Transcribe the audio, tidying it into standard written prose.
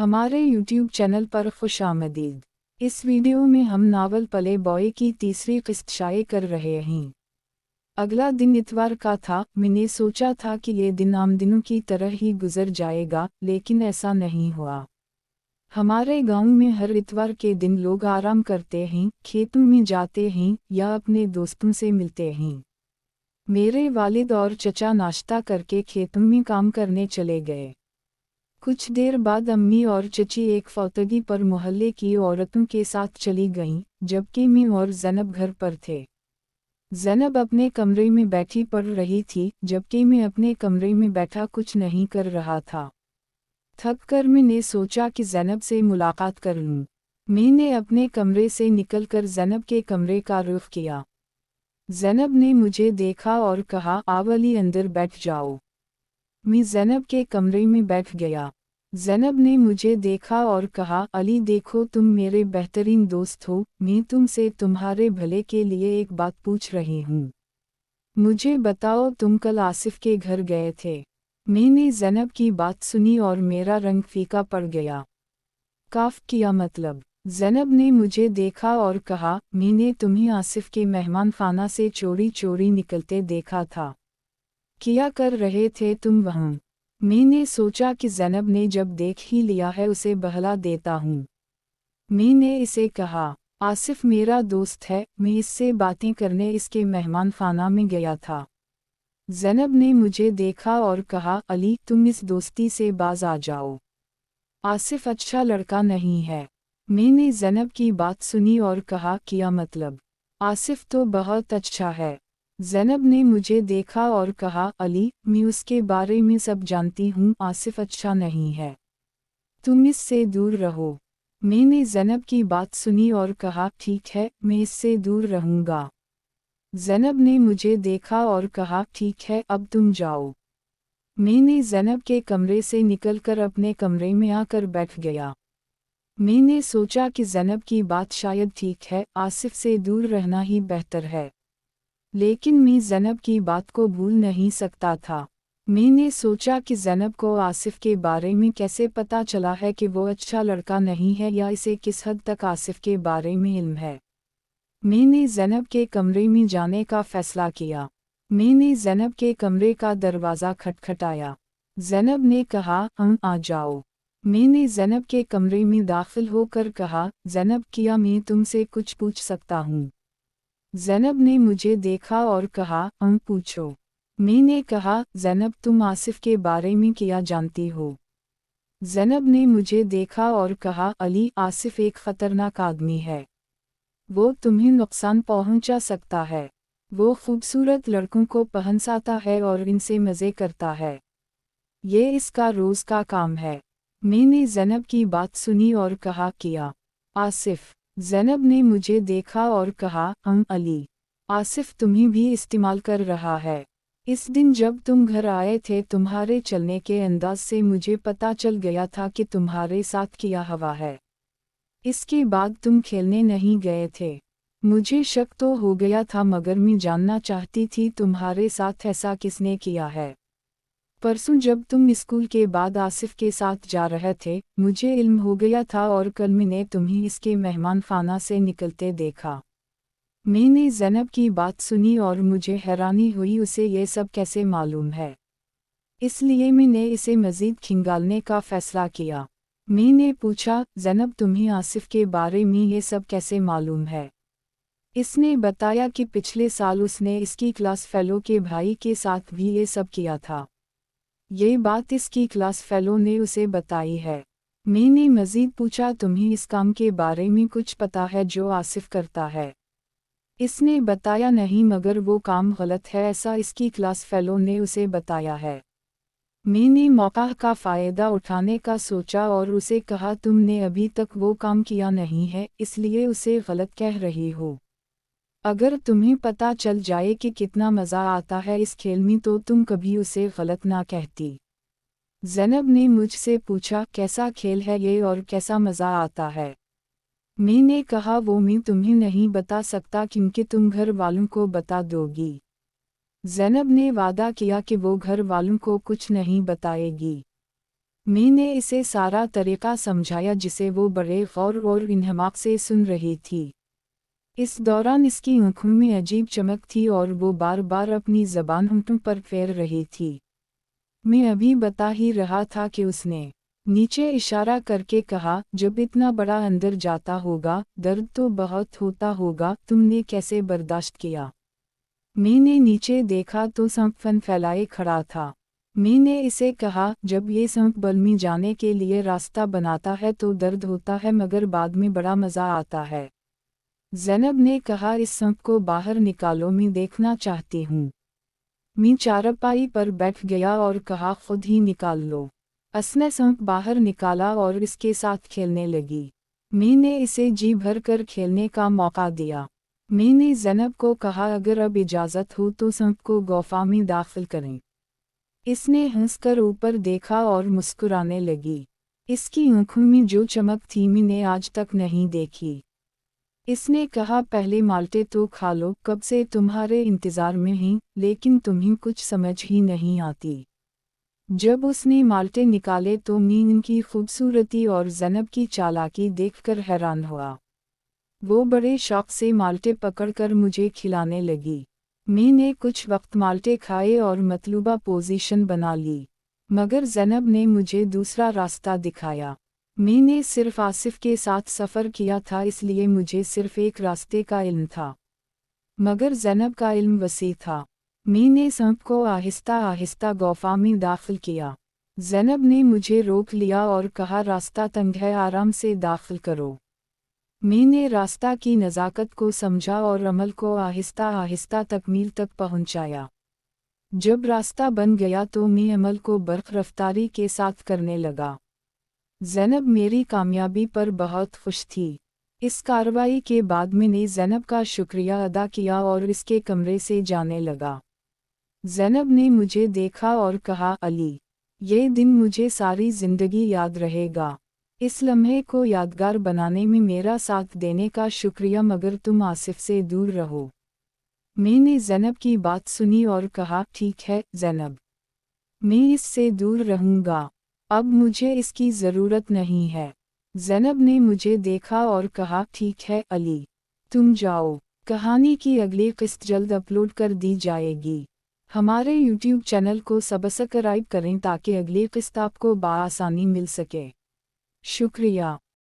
हमारे YouTube channel पर खुश आमदीद। इस वीडियो में हम नावल प्ले बॉय की तीसरी किस्त शाये कर रहे हैं। अगला दिन इतवार का था। मैंने सोचा था कि ये दिन आम दिनों की तरह ही गुजर जाएगा, लेकिन ऐसा नहीं हुआ। हमारे गांव में हर इतवार के दिन लोग आराम करते हैं, खेतों में जाते हैं या अपने दोस्तों से मिलते हैं। मेरे वालिद और चचा नाश्ता करके खेतों में काम करने चले गए। कुछ देर बाद अम्मी और चची एक फौतगी पर मोहल्ले की औरतों के साथ चली गईं, जबकि मैं और ज़ैनब घर पर थे। ज़ैनब अपने कमरे में बैठी पढ़ रही थी, जबकि मैं अपने कमरे में बैठा कुछ नहीं कर रहा था। थक कर मैंने सोचा कि ज़ैनब से मुलाकात कर लूं। मैंने अपने कमरे से निकलकर ज़ैनब के कमरे का रुख किया। ज़ैनब ने मुझे देखा और कहा, आओ अली अंदर बैठ जाओ। मैं ज़ैनब के कमरे में बैठ गया। ज़ैनब ने मुझे देखा और कहा, अली देखो तुम मेरे बेहतरीन दोस्त हो, मैं तुमसे तुम्हारे भले के लिए एक बात पूछ रही हूँ। मुझे बताओ तुम कल आसिफ के घर गए थे। मैंने ज़ैनब की बात सुनी और मेरा रंग फीका पड़ गया। काफ किया मतलब? ज़ैनब ने मुझे देखा और कहा, मैंने तुम्हें आसिफ के मेहमान खाना से चोरी चोरी निकलते देखा था। क्या कर रहे थे तुम वहाँ? मैंने सोचा कि ज़ैनब ने जब देख ही लिया है उसे बहला देता हूँ। मैंने इसे कहा, आसिफ मेरा दोस्त है, मैं इससे बातें करने इसके मेहमान खाना में गया था। ज़ैनब ने मुझे देखा और कहा, अली तुम इस दोस्ती से बाज आ जाओ। आसिफ अच्छा लड़का नहीं है। मैंने ज़ैनब की बात सुनी और कहा, क्या मतलब? आसिफ तो बहुत अच्छा है। ज़ैनब ने मुझे देखा और कहा, अली मैं उसके बारे में सब जानती हूँ, आसिफ अच्छा नहीं है। तुम इससे दूर रहो। मैंने ज़ैनब की बात सुनी और कहा, ठीक है, मैं इससे दूर रहूँगा। ज़ैनब ने मुझे देखा और कहा, ठीक है, अब तुम जाओ। मैंने ज़ैनब के कमरे से निकलकर अपने कमरे में आकर बैठ गया। मैंने सोचा कि ज़ैनब की बात शायद ठीक है, आसिफ से दूर रहना ही बेहतर है। लेकिन मैं ज़ैनब की बात को भूल नहीं सकता था। मैंने सोचा कि ज़ैनब को आसिफ के बारे में कैसे पता चला है कि वो अच्छा लड़का नहीं है, या इसे किस हद तक आसिफ के बारे में इल्म है। मैंने ज़ैनब के कमरे में जाने का फ़ैसला किया। मैंने ज़ैनब के कमरे का दरवाज़ा खटखटाया। ज़ैनब ने कहा, आ जाओ। मैंने ज़ैनब के कमरे में दाखिल होकर कहा, ज़ैनब क्या मैं तुमसे कुछ पूछ सकता हूँ? ज़ैनब ने मुझे देखा और कहा, पूछो। मैंने कहा, ज़ैनब तुम आसिफ के बारे में क्या जानती हो? ज़ैनब ने मुझे देखा और कहा, अली आसिफ एक ख़तरनाक आदमी है। वो तुम्हें नुकसान पहुंचा सकता है। वो खूबसूरत लड़कों को पहनसाता है और इनसे मज़े करता है। ये इसका रोज़ का काम है। मैंने ज़ैनब की बात सुनी और कहा, किया? आसिफ? ज़ैनब ने मुझे देखा और कहा, अली आसिफ तुम्हें भी इस्तेमाल कर रहा है। इस दिन जब तुम घर आए थे, तुम्हारे चलने के अंदाज से मुझे पता चल गया था कि तुम्हारे साथ क्या हवा है। इसके बाद तुम खेलने नहीं गए थे। मुझे शक तो हो गया था, मगर मैं जानना चाहती थी तुम्हारे साथ ऐसा किसने किया है। परसों जब तुम स्कूल के बाद आसिफ के साथ जा रहे थे, मुझे इल्म हो गया था और कल मैंने तुम्हें इसके मेहमान खाना से निकलते देखा। मैंने ज़ैनब की बात सुनी और मुझे हैरानी हुई, उसे ये सब कैसे मालूम है। इसलिए मैंने इसे मज़ीद खंगालने का फ़ैसला किया। मैंने पूछा, ज़ैनब तुम्हें आसिफ के बारे में ये सब कैसे मालूम है? इसने बताया कि पिछले साल उसने इसकी क्लास फ़ेलो के भाई के साथ भी ये सब किया था। ये बात इसकी क्लास फ़ेलो ने उसे बताई है। मैंने मज़ीद पूछा, तुम्हें इस काम के बारे में कुछ पता है जो आसिफ करता है? इसने बताया, नहीं, मगर वो काम गलत है, ऐसा इसकी क्लास फ़ेलो ने उसे बताया है। मैंने मौका का फ़ायदा उठाने का सोचा और उसे कहा, तुमने अभी तक वो काम किया नहीं है, इसलिए उसे गलत कह रही हो। अगर तुम्हें पता चल जाए कि कितना मज़ा आता है इस खेल में, तो तुम कभी उसे गलत ना कहती। ज़ैनब ने मुझसे पूछा, कैसा खेल है ये और कैसा मज़ा आता है? मैंने कहा, वो मैं तुम्हें नहीं बता सकता, क्योंकि तुम घर वालों को बता दोगी। ज़ैनब ने वादा किया कि वो घर वालों को कुछ नहीं बताएगी। मी ने इसे सारा तरीका समझाया जिसे वो बड़े गौर और इंहमाक से सुन रही थी। इस दौरान इसकी आंखों में अजीब चमक थी और वो बार बार अपनी ज़बान होंठों पर फेर रही थी। मैं अभी बता ही रहा था कि उसने नीचे इशारा करके कहा, जब इतना बड़ा अंदर जाता होगा, दर्द तो बहुत होता होगा, तुमने कैसे बर्दाश्त किया? मैंने नीचे देखा तो सांप फन फैलाए खड़ा था। मैंने इसे कहा, जब ये सांप बलमी जाने के लिए रास्ता बनाता है तो दर्द होता है मगर बाद में बड़ा मज़ा आता है। ज़ैनब ने कहा, इस सांप को बाहर निकालो, मैं देखना चाहती हूँ। मैं चारपाई पर बैठ गया और कहा, खुद ही निकाल लो। उसने सांप बाहर निकाला और इसके साथ खेलने लगी। मैंने इसे जी भर कर खेलने का मौका दिया। मैंने ज़ैनब को कहा, अगर अब इजाज़त हो तो सांप को गुफ़ा में दाखिल करें। इसने हंसकर ऊपर देखा और मुस्कुराने लगी। इसकी आंखों में जो चमक थी मैंने आज तक नहीं देखी। इसने कहा, पहले माल्टे तो खा लो, कब से तुम्हारे इंतज़ार में ही, लेकिन तुम्हें कुछ समझ ही नहीं आती। जब उसने माल्टे निकाले तो मैं इनकी खूबसूरती और ज़ैनब की चालाकी देखकर हैरान हुआ। वो बड़े शौक से माल्टे पकड़कर मुझे खिलाने लगी। मैंने कुछ वक्त माल्टे खाए और मतलूबा पोजीशन बना ली, मगर ज़ैनब ने मुझे दूसरा रास्ता दिखाया। मैंने सिर्फ आसिफ के साथ सफ़र किया था, इसलिए मुझे सिर्फ एक रास्ते का इल्म था, मगर ज़ैनब का इल्म वसी था। मैंने सांप को आहिस्ता आहिस्ता गुफ़ा में दाखिल किया। ज़ैनब ने मुझे रोक लिया और कहा, रास्ता तंग है, आराम से दाखिल करो। मैंने रास्ता की नज़ाकत को समझा और अमल को आहिस्ता आहिस्ता तकमील तक पहुंचाया। जब रास्ता बन गया तो मैं अमल को बर्क़ रफ्तारी के साथ करने लगा। ज़ैनब मेरी कामयाबी पर बहुत खुश थी। इस कार्रवाई के बाद मैंने ज़ैनब का शुक्रिया अदा किया और इसके कमरे से जाने लगा। ज़ैनब ने मुझे देखा और कहा, अली, ये दिन मुझे सारी ज़िंदगी याद रहेगा। इस लम्हे को यादगार बनाने में मेरा साथ देने का शुक्रिया, मगर तुम आसिफ से दूर रहो। मैंने ज़ैनब की बात सुनी और कहा, ठीक है ज़ैनब, मैं इससे दूर रहूँगा। अब मुझे इसकी ज़रूरत नहीं है। ज़ैनब ने मुझे देखा और कहा, ठीक है अली, तुम जाओ। कहानी की अगली किस्त जल्द अपलोड कर दी जाएगी। हमारे YouTube चैनल को सब्सक्राइब करें ताकि अगली किस्त आपको बआसानी मिल सके। शुक्रिया।